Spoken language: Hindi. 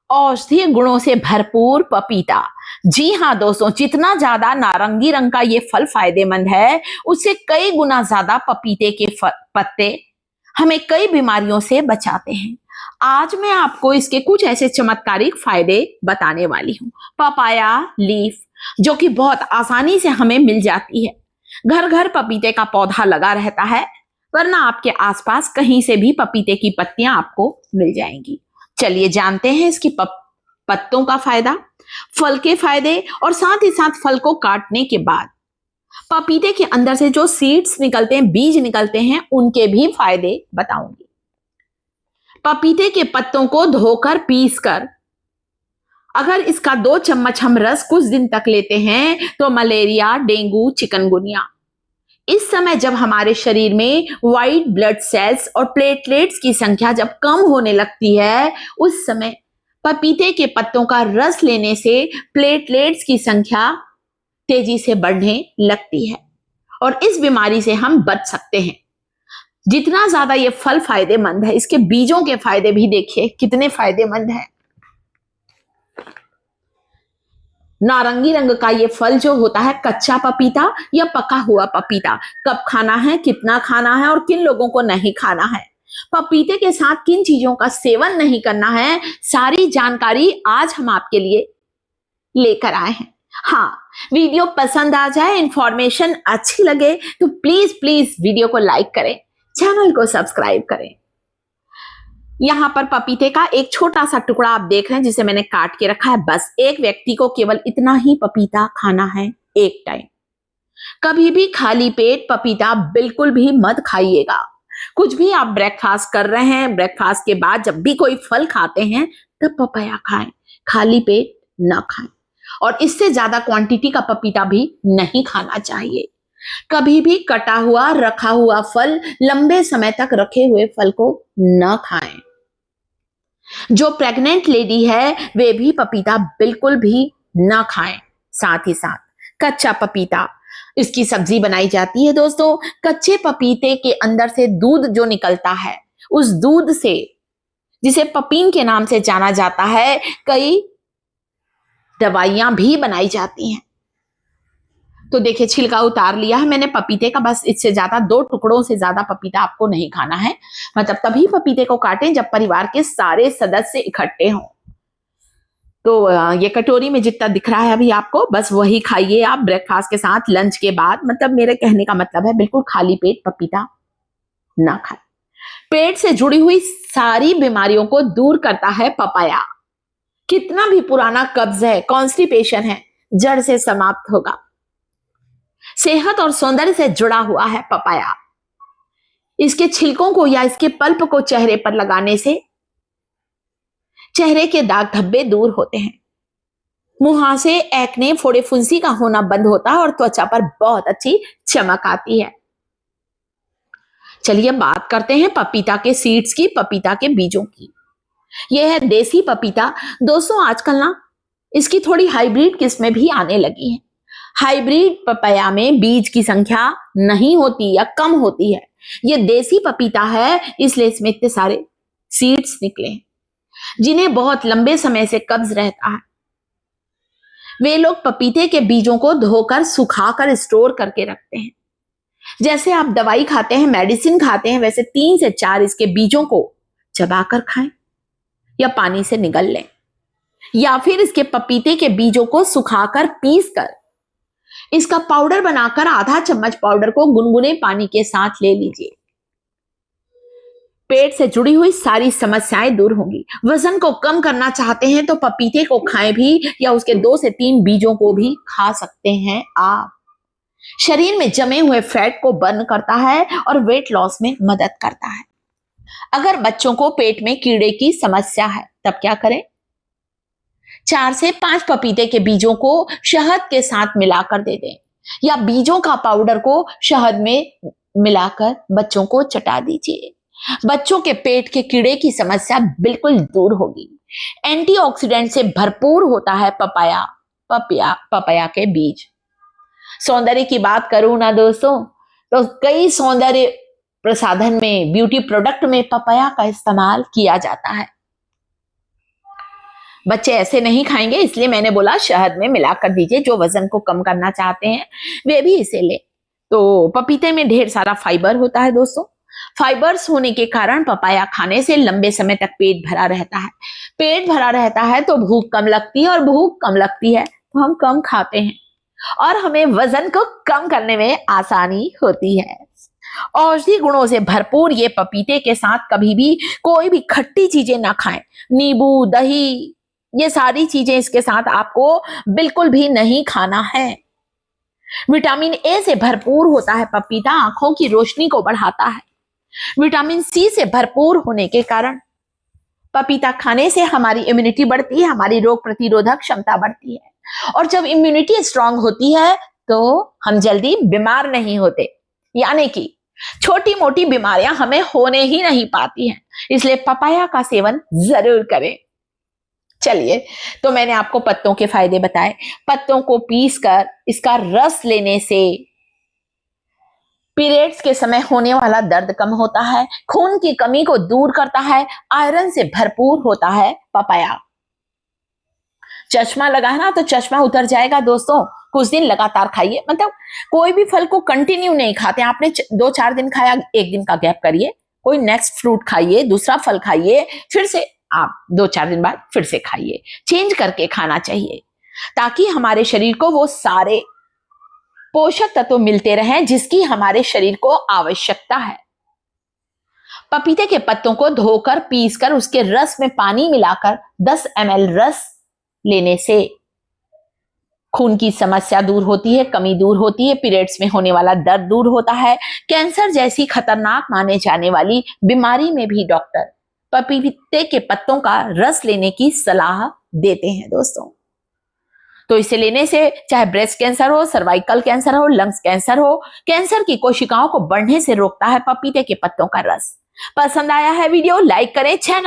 औषधीय गुणों से भरपूर पपीता। जी हाँ दोस्तों, जितना ज्यादा नारंगी रंग का ये फल फायदेमंद है, उससे कई गुना ज्यादा पपीते के पत्ते हमें कई बीमारियों से बचाते हैं। आज मैं आपको इसके कुछ ऐसे चमत्कारिक फायदे बताने वाली हूँ। पपाया लीफ, जो कि बहुत आसानी से हमें मिल जाती है। घर घर पपीते का पौधा लगा रहता है, वरना आपके आसपास कहीं से भी पपीते की पत्तियां आपको मिल जाएंगी। चलिए जानते हैं इसकी पत्तों का फायदा, फल के फायदे और साथ ही साथ फल को काटने के बाद पपीते के अंदर से जो सीड्स निकलते हैं, बीज निकलते हैं, उनके भी फायदे बताऊंगी। पपीते के पत्तों को धोकर पीसकर अगर इसका 2 चम्मच हम रस कुछ दिन तक लेते हैं तो मलेरिया, डेंगू, चिकनगुनिया, इस समय जब हमारे शरीर में व्हाइट ब्लड सेल्स और प्लेटलेट्स की संख्या जब कम होने लगती है, उस समय पपीते के पत्तों का रस लेने से प्लेटलेट्स की संख्या तेजी से बढ़ने लगती है और इस बीमारी से हम बच सकते हैं। जितना ज्यादा ये फल फायदेमंद है, इसके बीजों के फायदे भी देखिए कितने फायदेमंद है। नारंगी रंग का ये फल जो होता है, कच्चा पपीता या पका हुआ पपीता, कब खाना है, कितना खाना है और किन लोगों को नहीं खाना है, पपीते के साथ किन चीजों का सेवन नहीं करना है, सारी जानकारी आज हम आपके लिए लेकर आए हैं। हाँ, वीडियो पसंद आ जाए, इंफॉर्मेशन अच्छी लगे तो प्लीज प्लीज वीडियो को लाइक करें, चैनल को सब्सक्राइब करें। यहां पर पपीते का एक छोटा सा टुकड़ा आप देख रहे हैं जिसे मैंने काट के रखा है। बस एक व्यक्ति को केवल इतना ही पपीता खाना है एक टाइम। कभी भी खाली पेट पपीता बिल्कुल भी मत खाइएगा। कुछ भी आप ब्रेकफास्ट कर रहे हैं, ब्रेकफास्ट के बाद जब भी कोई फल खाते हैं तब पपाया खाएं, खाली पेट ना खाएं। और इससे ज्यादा क्वांटिटी का पपीता भी नहीं खाना चाहिए। कभी भी कटा हुआ रखा हुआ फल, लंबे समय तक रखे हुए फल को न खाएं। जो प्रेग्नेंट लेडी है वे भी पपीता बिल्कुल भी न खाएं। साथ ही साथ कच्चा पपीता, इसकी सब्जी बनाई जाती है दोस्तों। कच्चे पपीते के अंदर से दूध जो निकलता है, उस दूध से, जिसे पपीन के नाम से जाना जाता है, कई दवाइयां भी बनाई जाती हैं। तो देखिए, छिलका उतार लिया है मैंने पपीते का। बस इससे ज्यादा 2 टुकड़ों से ज्यादा पपीता आपको नहीं खाना है। मतलब तभी पपीते को काटें जब परिवार के सारे सदस्य इकट्ठे हों। तो ये कटोरी में जितना दिख रहा है अभी आपको, बस वही खाइए आप ब्रेकफास्ट के साथ, लंच के बाद। मतलब मेरे कहने का मतलब है बिल्कुल खाली पेट पपीता ना खाए। पेट से जुड़ी हुई सारी बीमारियों को दूर करता है पपाया। कितना भी पुराना कब्ज है, कॉन्स्टिपेशन है, जड़ से समाप्त होगा। सेहत और सौंदर्य से जुड़ा हुआ है पपाया। इसके छिलकों को या इसके पल्प को चेहरे पर लगाने से चेहरे के दाग धब्बे दूर होते हैं। मुहासे, एक्ने, फोड़े फुंसी का होना बंद होता है और त्वचा पर बहुत अच्छी चमक आती है। चलिए बात करते हैं पपीता के सीड्स की, पपीता के बीजों की। यह है देसी पपीता। दोस्तों आजकल ना इसकी थोड़ी हाइब्रिड किस्में भी आने लगी हैं। हाइब्रिड पपाया में बीज की संख्या नहीं होती या कम होती है। ये देसी पपीता है, इसलिए इसमें इतने सारे सीड्स निकले हैं। जिन्हें बहुत लंबे समय से कब्ज रहता है, वे लोग पपीते के बीजों को धोकर सुखाकर स्टोर करके रखते हैं। जैसे आप दवाई खाते हैं, मेडिसिन खाते हैं, वैसे 3 से 4 इसके बीजों को चबाकर खाएं या पानी से निगल लें, या फिर इसके पपीते के बीजों को सुखाकर पीसकर इसका पाउडर बनाकर आधा चम्मच पाउडर को गुनगुने पानी के साथ ले लीजिए। पेट से जुड़ी हुई सारी समस्याएं दूर होंगी। वजन को कम करना चाहते हैं तो पपीते को खाएं भी, या उसके 2 से 3 बीजों को भी खा सकते हैं आप। शरीर में जमे हुए फैट को बर्न करता है और वेट लॉस में मदद करता है। अगर बच्चों को पेट में कीड़े की समस्या है तब क्या करें? 4 से 5 पपीते के बीजों को शहद के साथ मिलाकर दे दें, या बीजों का पाउडर को शहद में मिलाकर बच्चों को चटा दीजिए। बच्चों के पेट के कीड़े की समस्या बिल्कुल दूर होगी। एंटीऑक्सीडेंट से भरपूर होता है पपाया के बीज। सौंदर्य की बात करूं ना दोस्तों, तो कई सौंदर्य प्रसाधन में, ब्यूटी प्रोडक्ट में पपाया का इस्तेमाल किया जाता है। बच्चे ऐसे नहीं खाएंगे, इसलिए मैंने बोला शहद में मिलाकर दीजिए। जो वजन को कम करना चाहते हैं वे भी इसे ले। तो पपीते में ढेर सारा फाइबर होता है दोस्तों। फाइबर्स होने के कारण पपाया खाने से लंबे समय तक पेट भरा रहता है। पेट भरा रहता है तो भूख कम लगती है, और भूख कम लगती है तो हम कम खाते हैं और हमें वजन को कम करने में आसानी होती है। औषधि गुणों से भरपूर ये पपीते के साथ कभी भी कोई भी खट्टी चीजें ना खाएं। नींबू, दही, ये सारी चीजें इसके साथ आपको बिल्कुल भी नहीं खाना है। विटामिन ए से भरपूर होता है पपीता, आंखों की रोशनी को बढ़ाता है। विटामिन सी से भरपूर होने के कारण पपीता खाने से हमारी इम्यूनिटी बढ़ती है, हमारी रोग प्रतिरोधक क्षमता बढ़ती है, और जब इम्यूनिटी स्ट्रांग होती है तो हम जल्दी बीमार नहीं होते, यानी कि छोटी मोटी बीमारियां हमें होने ही नहीं पाती हैं। इसलिए पपाया का सेवन जरूर करें। चलिए, तो मैंने आपको पत्तों के फायदे बताए। पत्तों को पीसकर इसका रस लेने से पीरियड्स के समय होने वाला दर्द कम होता है, खून की कमी को दूर करता है, आयरन से भरपूर होता है पपाया। चश्मा लगा है ना, तो चश्मा उतर जाएगा दोस्तों। कुछ दिन लगातार खाइए, मतलब कोई भी फल को कंटिन्यू नहीं खाते। आपने 2-4 दिन खाया, एक दिन का गैप करिए, कोई नेक्स्ट फ्रूट खाइए, दूसरा फल खाइए, फिर से आप 2-4 दिन बाद फिर से खाइए। चेंज करके खाना चाहिए ताकि हमारे शरीर को वो सारे पोषक तत्व मिलते रहें जिसकी हमारे शरीर को आवश्यकता है। पपीते के पत्तों को धोकर पीसकर उसके रस में पानी मिलाकर 10 ml रस लेने से खून की समस्या दूर होती है, कमी दूर होती है, पीरियड्स में होने वाला दर्द दूर होता है। कैंसर जैसी खतरनाक माने जाने वाली बीमारी में भी डॉक्टर पपीते के पत्तों का रस लेने की सलाह देते हैं दोस्तों। तो इसे लेने से चाहे ब्रेस्ट कैंसर हो, सर्वाइकल कैंसर हो, लंग्स कैंसर हो, कैंसर की कोशिकाओं को बढ़ने से रोकता है पपीते के पत्तों का रस। पसंद आया है वीडियो, लाइक करें, चैनल